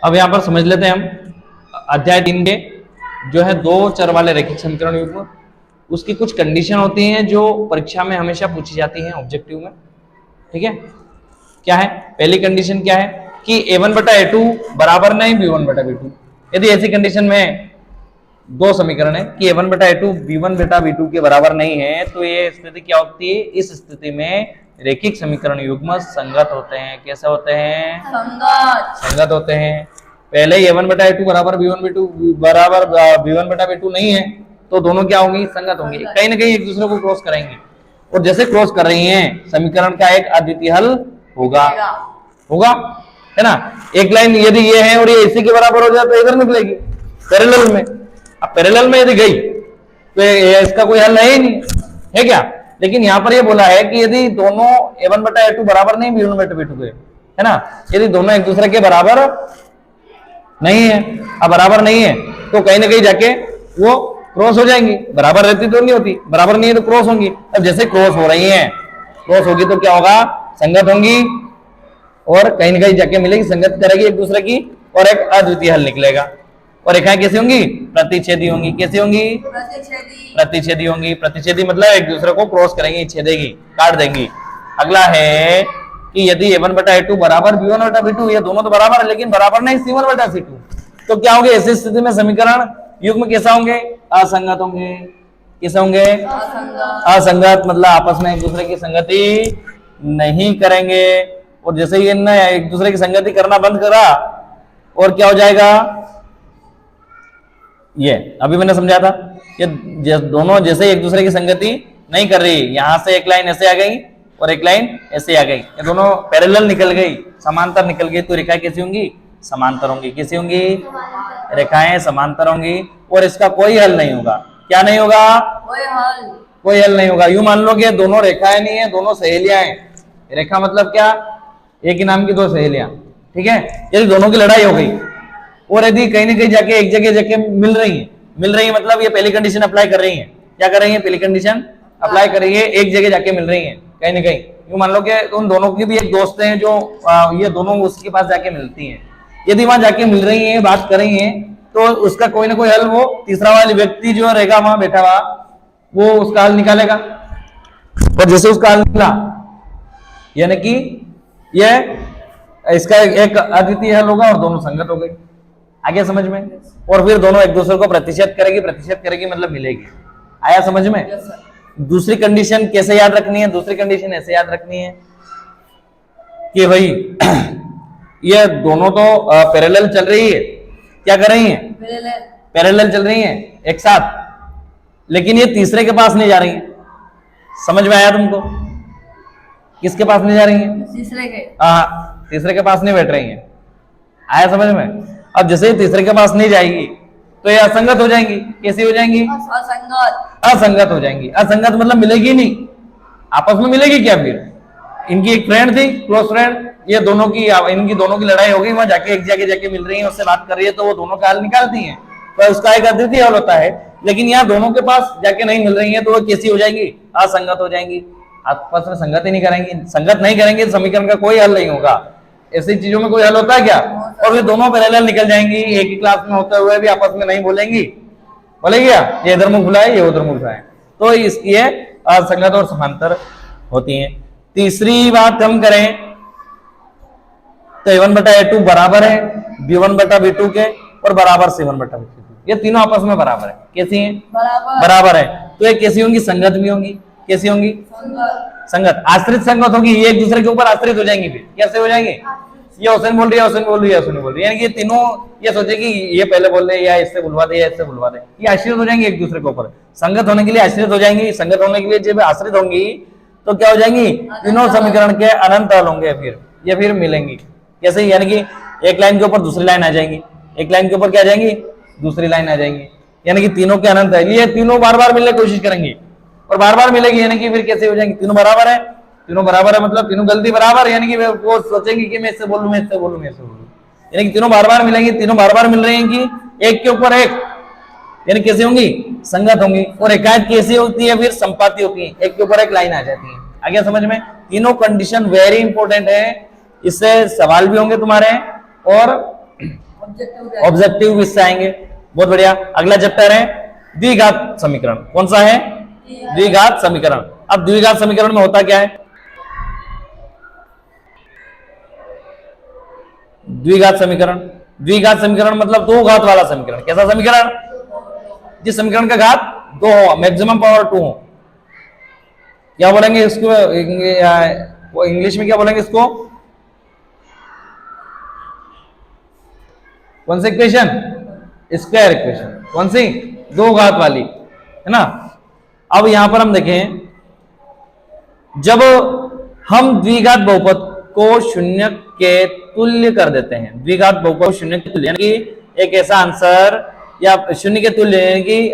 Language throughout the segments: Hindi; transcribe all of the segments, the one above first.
अब यहाँ पर समझ लेते हैं हम अध्याय 3 के जो है दो चर वाले रैखिक समीकरण युग्म, उसकी कुछ कंडीशन होती हैं जो परीक्षा में हमेशा पूछी जाती हैं ऑब्जेक्टिव में। ठीक है, क्या है पहली कंडीशन? क्या है कि a1 बटा a2 बराबर नहीं b1 बटा b2। यदि ऐसी कंडीशन में दो समीकरण है कि a1 बटा a2 b1 बटा b2 के बराबर नहीं है, तो ये स्थिति क्या होती है? इस स्थिति में रैखिक समीकरण युग्म संगत होते हैं। कैसे होते हैं? संगत होते हैं। पहले a1 बटा a2 बराबर b1 बटा b2 नहीं है, तो दोनों क्या होंगी? संगत होंगी, कहीं ना कहीं एक दूसरे को क्रॉस करेंगे, और जैसे क्रॉस कर रही हैं समीकरण का एक अद्वितीय हल होगा है ना। एक लाइन यदि ये है और ये इसी के बराबर हो जाए तो इधर निकलेगी पैरेलल में। अब पैरेलल में यदि गई तो इसका कोई हल है ही नहीं, है क्या? लेकिन यहां पर ये बोला है कि यदि दोनों a1 बटा a2 बराबर नहीं b1 बटा b2 के, है ना, यदि दोनों एक दूसरे के बराबर नहीं है, अब बराबर नहीं है तो कहीं ना कहीं जाके वो क्रॉस हो जाएंगी। बराबर रहती तो नहीं होती, बराबर नहीं है तो क्रॉस होंगी। अब जैसे क्रॉस हो रही हैं, क्रॉस होगी तो क्या होगा? संगत होंगी, और कहीं ना कहीं जाके मिलेगी, संगत करेगी एक दूसरे की, और एक अद्वितीय हल निकलेगा। और रेखाएं कैसी होंगी? प्रतिच्छेदी होंगी। कैसी होंगी? प्रतिच्छेदी होंगी। प्रतिच्छेदी मतलब एक दूसरे को क्रॉस करेंगी, छेदेगी, काट देंगी। अगला है कि यदि a1 बटा a2 बराबर b1 बटा b2, ये दोनों तो बराबर है लेकिन बराबर नहीं c1 बटा c2, तो क्या होंगे? ऐसी स्थिति में समीकरण युग्म कैसा होंगे? असंगत होंगे। कैसे होंगे? असंगत मतलब आपस में एक दूसरे की संगति नहीं करेंगे। और जैसे ही इनने एक दूसरे की संगति करना बंद करा, और क्या हो जाएगा? ये अभी मैंने समझा था, ये दोनों जैसे एक दूसरे की संगति नहीं कर रही, यहां से एक लाइन ऐसे आ गई और एक लाइन ऐसे आ गई, ये दोनों पैरेलल निकल गई, समांतर निकल गई, तो रेखाएं कैसी होंगी? समांतर होंगी। कैसी होंगी? रेखाएं समांतर होंगी, और इसका कोई हल नहीं होगा। क्या नहीं होगा? कोई हल नहीं होगा। यूं मान लो कि दोनों रेखाएं नहीं है, दोनों सहेलियां हैं। रेखा मतलब क्या? एक ही नाम की दो सहेलियां, ठीक है। यदि दोनों की लड़ाई हो गई और यदि कहीं ना कहीं जाके एक जगह जाके मिल रही है मतलब ये पहली कंडीशन अप्लाई कर रही है। क्या कर रही है? पहली कंडीशन अप्लाई कर रही है, एक जगह जाके मिल रही है कहीं ना कहीं। यूं मान लो कि उन दोनों की भी एक दोस्त हैं जो ये दोनों उसके पास जाके मिलती हैं। यदि वहां जाके मिल रही है, बात कर रही है, तो उसका कोई ना कोई हल वो तीसरा वाली व्यक्ति जो रहेगा वहां बैठा हुआ, वो उसका हल निकालेगा। और जैसे उसका हल निकला, यानी कि यह इसका एक अद्वितीय हल होगा और दोनों संगत हो गई। आगे समझ में? और फिर दोनों एक दूसरे को प्रतिशत करेगी मतलब मिलेगी। आया समझ में? दूसरी कंडीशन कैसे याद रखनी है? दूसरी कंडीशन ऐसे याद रखनी है कि भाई ये दोनों तो पैरेलल चल रही है। क्या कर रही है? पैरेलल चल रही है एक साथ, लेकिन ये तीसरे के पास नहीं जा रही है। समझ में आया तुमको? किसके पास नहीं जा रही है? तीसरे के। हाँ, तीसरे के पास नहीं बैठ रही है। आया समझ में? अब जैसे ही तीसरे के पास नहीं जाएगी तो ये असंगत हो जाएंगी। कैसी हो जाएंगी? असंगत हो जाएंगी। असंगत मतलब मिलेगी नहीं, आपस में मिलेगी क्या? फिर इनकी एक फ्रेंड थी, क्लोज फ्रेंड, ये दोनों की इनकी दोनों की लड़ाई हो गई, वहां जाके एक जगह जाके मिल रही है, उससे बात कर रही है, तो वो दोनों का हल निकालती हैं, तो उसका एक अद्वितीय हल होता है। लेकिन यहाँ दोनों के पास जाके नहीं मिल रही है, तो वो कैसी हो जाएंगी? असंगत हो जाएंगी। आपस में संगत ही नहीं करेंगी। संगत नहीं करेंगे तो समीकरण का कोई हल नहीं होगा। ऐसी चीजों में कोई हल होता है क्या? और फिर दोनों पैरेलल निकल जाएंगी, एक ही क्लास में होते हुए भी आपस में नहीं बोलेंगी। बोलेगी क्या? ये इधर मुंह फुलाए, ये उधर मुंह फुलाए, तो इसकी असंगत और समांतर होती हैं। तीसरी बात हम करें तो a1 बटा a2 बराबर है b1 बटा b2 के, और बराबर c1 बटा b2। ये तीनों आपस में बराबर है। कैसी हैं? बराबर है। तो ये कैसी होंगी? संगत भी होंगी। कैसी होंगी? संगत। आश्रित संगत होगी, ये एक दूसरे के ऊपर आश्रित हो जाएंगी। फिर कैसे हो जाएंगे? ये हुसैन बोल रही है, हुसैन बोल रही है, हुसैन बोल रही है, यानी कि तीनों ये सोचेगी ये पहले बोल रहे, या इससे बुलवा दे, या इससे बुलवा दे, ये आश्रित हो जाएंगे एक दूसरे के ऊपर। संगत होने के लिए आश्रित हो जाएंगी। संगत होने के लिए जब आश्रित होंगी तो क्या हो जाएंगी? तीनों समीकरण के अनंत हल होंगे, फिर ये फिर मिलेंगी। कैसे? यानी कि एक लाइन के ऊपर दूसरी लाइन आ जाएंगी, एक लाइन के ऊपर क्या आ जाएंगी? दूसरी लाइन आ जाएंगी, यानी कि तीनों के अनंत है। ये तीनों बार बार मिलने की कोशिश करेंगी और बार बार मिलेगी, यानी कि फिर कैसे हो जाएंगी? तीनों बराबर है। तीनों बराबर है मतलब तीनों गलती बराबर, यानी कि वो सोचेंगे कि मैं इससे बोलूं, मैं इससे बोलूं, मैं इससे बोलूं, यानी कि तीनों बार बार मिलेंगी। तीनों बार बार मिल रही हैं कि एक के ऊपर एक, यानी कैसे होंगी? संगत होंगी। और एकाएक कैसी होती है? फिर संपाती होती है, एक के ऊपर एक लाइन आ जाती है। आगे समझ में? तीनों कंडीशन वेरी इंपॉर्टेंट है, इससे सवाल भी होंगे तुम्हारे, और ऑब्जेक्टिव इससे आएंगे। बहुत बढ़िया। अगला चैप्टर है द्विघात समीकरण। कौन सा है? द्विघात समीकरण। अब द्विघात समीकरण में होता क्या है? द्विघात समीकरण मतलब दो घात वाला समीकरण। कैसा समीकरण? जिस समीकरण का घात 2 हो, मैक्सिमम पावर 2 हो। क्या बोलेंगे इसको? इंग्लिश में क्या बोलेंगे इसको? कौन सी इक्वेशन? Square equation. कौन सी? दो घात वाली, है ना। अब यहां पर हम देखें, जब हम द्विघात बहुपद को शून्य के तुल्य कर देते हैं, द्विघात बहुपद को शून्य के तुल्य, यानी कि एक ऐसा आंसर या शून्य के तुल्य यानी कि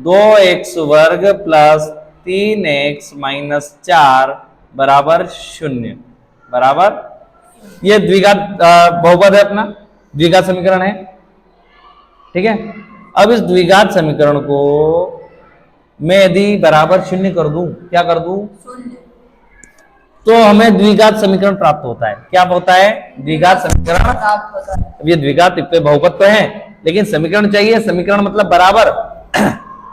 2x वर्ग प्लस 3x माइनस 4 बराबर 0 बराबर, ये द्विघात बहुपद है, अपना द्विघात समीकरण है। ठीक है। अब इस द्विघात समीकरण को मैं यदि बराबर 0 कर दूं, क्या कर दूं? तो हमें द्विघात समीकरण प्राप्त होता है। क्या होता है? द्विघात समीकरण प्राप्त होता है। अब ये द्विघात बहुपद तो है, लेकिन समीकरण चाहिए। समीकरण मतलब बराबर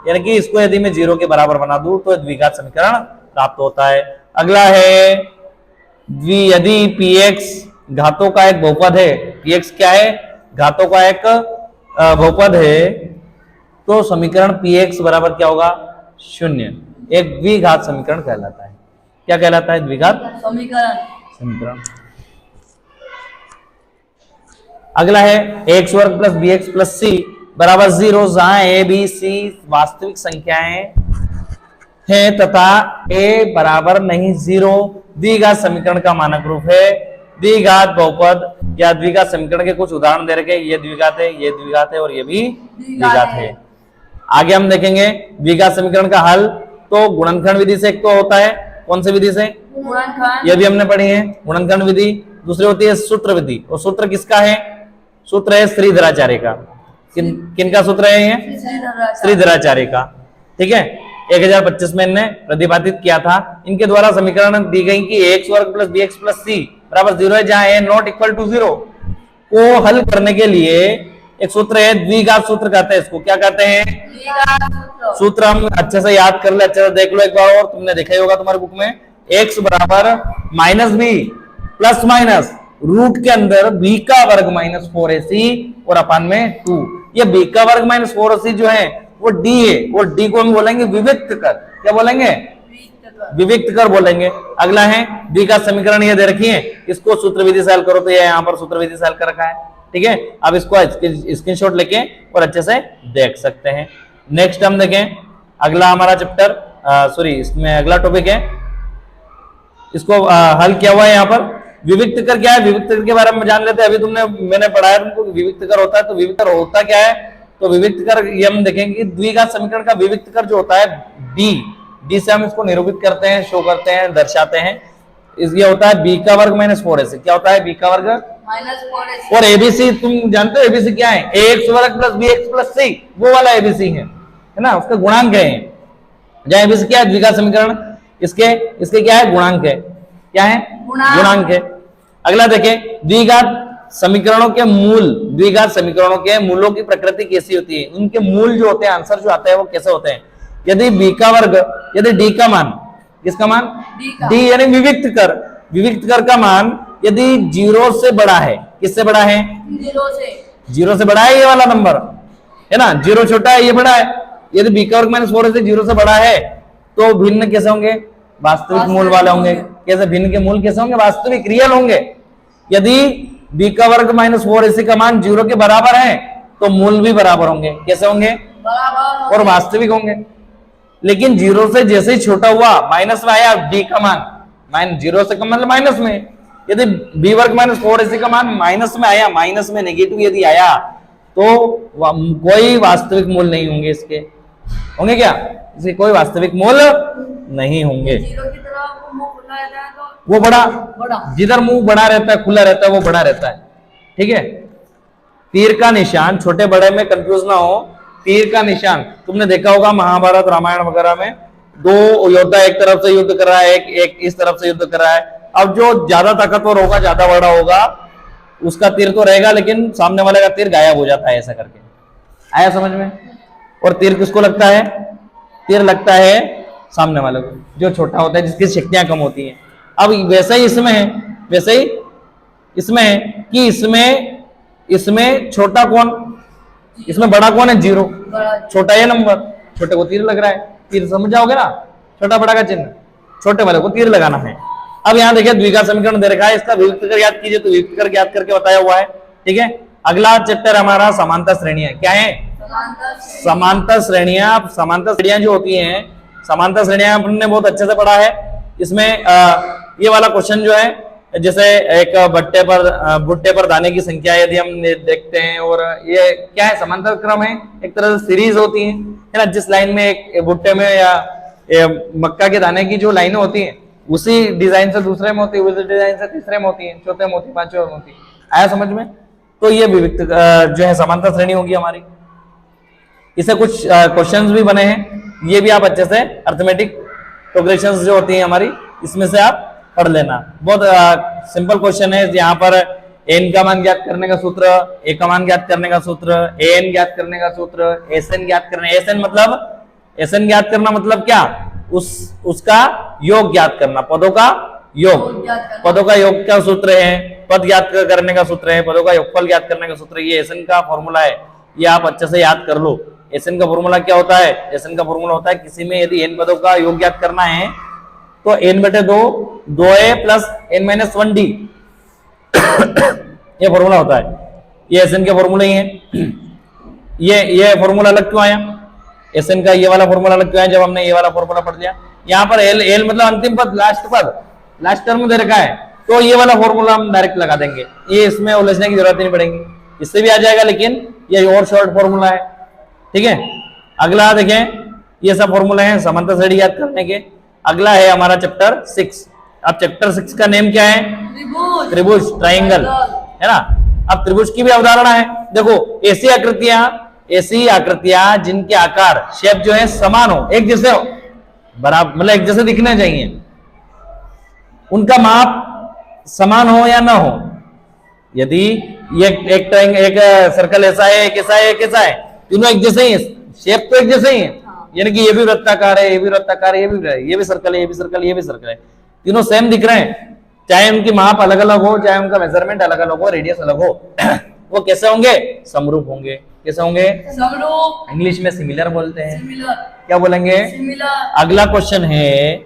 यानी कि इसको यदि मैं 0 के बराबर बना दूं तो द्विघात समीकरण प्राप्त होता है। अगला है यदि px घातों का एक बहुपद है, px क्या है? घातों का एक बहुपद है, तो समीकरण px बराबर क्या होगा? 0। एक द्विघात समीकरण कहलाता है। क्या कहलाता है? द्विघात समीकरण। अगला है एक्स वर्ग प्लस बी एक्स प्लस सी बराबर 0, जहां ए बी सी वास्तविक संख्याएं हैं तथा ए बराबर नहीं 0 द्विघात समीकरण का मानक रूप है। द्विघात बहुपद या द्विघात समीकरण के कुछ उदाहरण दे रखे, ये द्विघात है, ये द्विघात है और ये भी द्विघात है। आगे हम देखेंगे द्विघात समीकरण का हल तो गुणनखंड विधि से एक तो होता है। कौन सी विधि से? ये भी हमने पढ़ी है, गुणनखंड विधि। दूसरी होती है सूत्र विधि, और सूत्र किसका है? सूत्र है श्रीधराचार्य का। किनका सूत्र है ये? श्रीधराचार्य का। ठीक है। 1025 में इनने प्रतिपादित किया था। इनके द्वारा समीकरण दी गई कि एक्स वर्ग प्लस बी एक्स प्लस सी बराबर 0 है, जहां ए नॉट इक्वल टू 0 को हल करने के लिए एक सूत्र है, द्विघात सूत्र कहते हैं इसको। क्या कहते हैं? सूत्र हम अच्छे से याद कर ले, अच्छे से देख लो एक बार, और तुमने देखा ही होगा तुम्हारी बुक में। एक्स बराबर minus B plus minus root के अंदर बी का वर्ग माइनस 4ac और अपान में 2। ये बी का वर्ग माइनस 4ac जो है वो डी है, वो डी को हम बोलेंगे विविक्त कर। क्या बोलेंगे? विविक्त कर बोलेंगे। अगला है द्विघात समीकरण, ये दे रखी है, इसको सूत्र विधि से हल करो, तो ये यहाँ पर सूत्र विधि से हल कर रखा है। ठीक है। अब इसको स्क्रीनशॉट लेके और अच्छे से देख सकते हैं। नेक्स्ट हम देखें, अगला हमारा चैप्टर सॉरी इसमें अगला टॉपिक है, इसको हल किया हुआ है यहाँ पर। विविक्त कर क्या है? विविक्त कर के बारे में जान लेते हैं। अभी मैंने पढ़ाया तुमको विविक्त कर होता है, तो विविक्त कर होता क्या है? तो विविक्त कर ये हम देखेंगे, द्विघात समीकरण का विविक्त कर जो होता है डी से हम इसको निरूपित करते हैं, शो करते हैं, दर्शाते हैं। ये होता है बी का वर्ग माइनस 4ac। क्या होता है? बी का वर्ग माइनस 4ac। और एबीसी तुम जानते हो एबीसी क्या है? एक्स वर्ग प्लस बी एक्स प्लस सी, वो वाला एबीसी है ना, उसका गुणांक है। जहां एबीसी क्या है? द्विघात समीकरण, इसके क्या है? गुणांक है। क्या है? गुणांक है। अगला देखें, द्विघात समीकरणों के मूल, द्विघात समीकरणों के मूलों की प्रकृति कैसी होती है? उनके मूल जो होते हैं, आंसर जो आता है वो कैसे होते हैं? यदि बी का वर्ग, यदि डी का मान, किसका मान? डी यानी विविक्त कर का मान यदि 0 से बड़ा है, किससे बड़ा है? 0 से बड़ा है, ये वाला नंबर है ना, 0 छोटा है, ये बड़ा है। यदि बी का वर्ग माइनस 4 से 0 से बड़ा है तो भिन्न कैसे होंगे? वास्तविक मूल वाले होंगे। कैसे भिन्न के मूल कैसे होंगे? वास्तविक, रियल होंगे। यदि बी का वर्ग माइनस 4ac का मान 0 के बराबर है तो मूल भी बराबर होंगे। कैसे होंगे? और वास्तविक होंगे। लेकिन 0 से जैसे ही छोटा हुआ, माइनस में आया डी का मान, 0 से कम मतलब माइनस में। यदि बी वर्ग माइनस 4ac का मान माइनस में आया, माइनस में नेगेटिव यदि आया तो कोई वास्तविक मूल नहीं होंगे। इसके होंगे क्या? इसके कोई वास्तविक मूल नहीं होंगे। वो बड़ा, जिधर मुंह बड़ा रहता है, खुला रहता है, वो बड़ा रहता है। ठीक है। तीर का निशान, छोटे बड़े में कंफ्यूज ना हो, तीर का निशान तुमने देखा होगा महाभारत रामायण वगैरह में, दो योद्धा एक तरफ से युद्ध कर रहा है, एक इस तरफ से युद्ध कर रहा है। अब जो ज्यादा ताकतवर होगा, ज्यादा बड़ा होगा, उसका तीर तो रहेगा लेकिन सामने वाले का तीर गायब हो जाता है, ऐसा करके। आया समझ में? और तीर किसको लगता है? तीर लगता है सामने वाले को, जो छोटा होता है, जिसकी शक्तियां कम होती हैं। अब वैसे ही इसमें है, वैसे ही इसमें है कि इसमें छोटा कौन, इसमें बड़ा कौन है? 0। छोटा ये नंबर, छोटे को तीर लग रहा है। तीर समझ जाओगे ना, छोटा बड़ा का चिन्ह, छोटे वाले को तीर लगाना है। अब यहाँ देखिए द्विघात समीकरण दे रखा है, इसका वियुक्त कर याद कीजिए, तो वियुक्त कर याद करके बताया हुआ है। ठीक है, अगला चैप्टर हमारा समांतर श्रेणियां। क्या है? समांतर श्रेणियां। समांतर श्रेणियां जो होती हैं, समांतर श्रेणियां हमने बहुत अच्छे से पढ़ा है। इसमें ये वाला क्वेश्चन जो है, जैसे एक भुट्टे पर दाने की संख्या यदि हम देखते हैं, और ये क्या है? समांतर क्रम है, एक तरह से सीरीज होती है ना। जिस लाइन में एक भुट्टे में या मक्का के दाने की जो लाइनें होती हैं, उसी डिजाइन से दूसरे में होती है, उसी डिजाइन से तीसरे में होती है, चौथे में होती है, पांचवे में होती है। आया समझ में? तो ये विविक्त जो है समांतर श्रेणी होगी हमारी। इसे कुछ क्वेश्चंस भी बने हैं, ये भी आप अच्छे से अर्थमेटिक प्रोग्रेशंस जो होती हैं हमारी, इसमें से आप पढ़ लेना। बहुत सिंपल क्वेश्चन है। यहाँ पर एन का मान ज्ञात करने का सूत्र, ए का मान ज्ञात करने का सूत्र, एन ज्ञात करने का सूत्र, एसएन ज्ञात करना। एसएन ज्ञात करना मतलब क्या? उसका योग ज्ञात करना, पदों का योग। पदों का योग का सूत्र है, पद ज्ञात करने का सूत्र है, पदों का योगफल ज्ञात करने का सूत्र। ये एसएन का फॉर्मूला है, ये आप अच्छे से याद कर लो। एसएन का फॉर्मूला क्या होता है? एसएन का फॉर्मूला होता है, किसी में यदि एन पदों का योग ज्ञात करना है तो n/2 2a प्लस n-1d ये फॉर्मूला होता है। ये एसएन के फॉर्मूले ही हैं। ये फॉर्मूला अलग क्यों आया? एसएन का ये वाला फॉर्मूला अलग क्यों आया जब हमने ये वाला फॉर्मूला पढ़ लिया? यहाँ पर एल मतलब अंतिम पद, लास्ट टर्म दे रखा है, तो ये वाला फॉर्मूला हम डायरेक्ट लगा देंगे। ये इसमें उलझने की जरूरत नहीं पड़ेगी, इससे भी आ जाएगा, लेकिन ये और शॉर्ट फॉर्मूला है। ठीक है, अगला देखें, ये सब फॉर्मूला है समांतर श्रेणी याद करने के। अगला है हमारा चैप्टर 6। अब चैप्टर 6 का नेम क्या है? त्रिभुज, ट्राइंगल, है ना। अब त्रिभुज की भी अवधारणा है। देखो, ऐसी आकृतियां जिनके आकार, शेप जो है समान हो, एक जैसे हो, बराबर, मतलब एक जैसे दिखने चाहिए, उनका माप समान हो या ना हो। यदि एक सर्कल ऐसा है, एक ऐसा है, एक ऐसा है, तीनों एक जैसे ही है, शेप तो एक जैसे ही है, यानी कि ये भी वृत्ताकार है, ये भी वृत्ताकार है, ये भी सर्कल है, ये भी सर्कल, ये भी सर्कल है, तीनों सेम दिख रहे हैं, चाहे उनकी माप अलग अलग हो, चाहे उनका मेजरमेंट अलग अलग हो, रेडियस अलग हो। वो कैसे होंगे? समरूप होंगे। कैसे होंगे? समरूप। इंग्लिश में सिमिलर बोलते हैं। सिमिलर। क्या बोलेंगे? सिमिलर। अगला क्वेश्चन है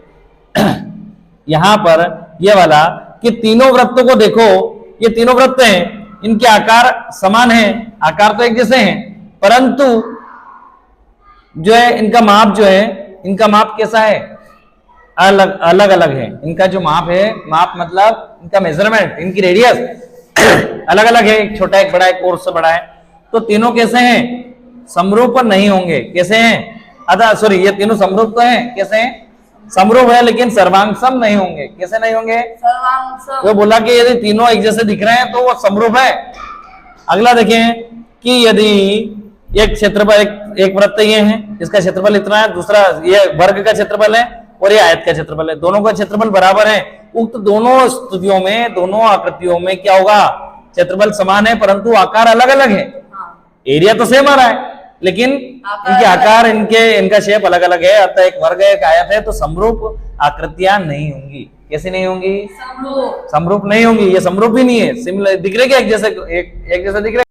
यहां पर ये वाला कि तीनों वृत्तों को देखो, ये तीनों वृत्त हैं, इनके आकार समान हैं, आकार तो एक जैसे हैं, परंतु जो है इनका माप जो है, इनका माप कैसा है? अलग अलग है। इनका जो माप है, माप मतलब इनका मेजरमेंट, इनकी रेडियस अलग अलग है, एक छोटा एक बड़ा एक और से बड़ा है। तो तीनों कैसे हैं? समरूप नहीं होंगे। कैसे हैं? अतः सॉरी, ये तीनों समरूप तो हैं। कैसे हैं? समरूप है, लेकिन सर्वांगसम नहीं होंगे। कैसे नहीं होंगे? सर्वांगसम। वो बोला कि यदि तीनों एक जैसे दिख रहे हैं तो वो समरूप है। अगला देखें कि यदि एक क्षेत्रफल, एक वृत्त ये है, इसका क्षेत्रफल इतना है, दूसरा ये वर्ग का क्षेत्रफल है और ये आयत का क्षेत्रफल है, दोनों का क्षेत्रफल बराबर है। उक्त दोनों स्थितियों में, दोनों आकृतियों में क्या होगा? क्षेत्रफल समान है, परंतु आकार अलग अलग है। एरिया तो सेम आ रहा है, लेकिन इनके आकार, इनका शेप अलग अलग है। अतः एक वर्ग है, एक आयत है, तो समरूप आकृतियां नहीं होंगी। कैसी नहीं होंगी? समरूप नहीं होंगी। ये समरूप ही नहीं है, सिमिलर दिख रहे क्या? एक जैसे दिख रहे।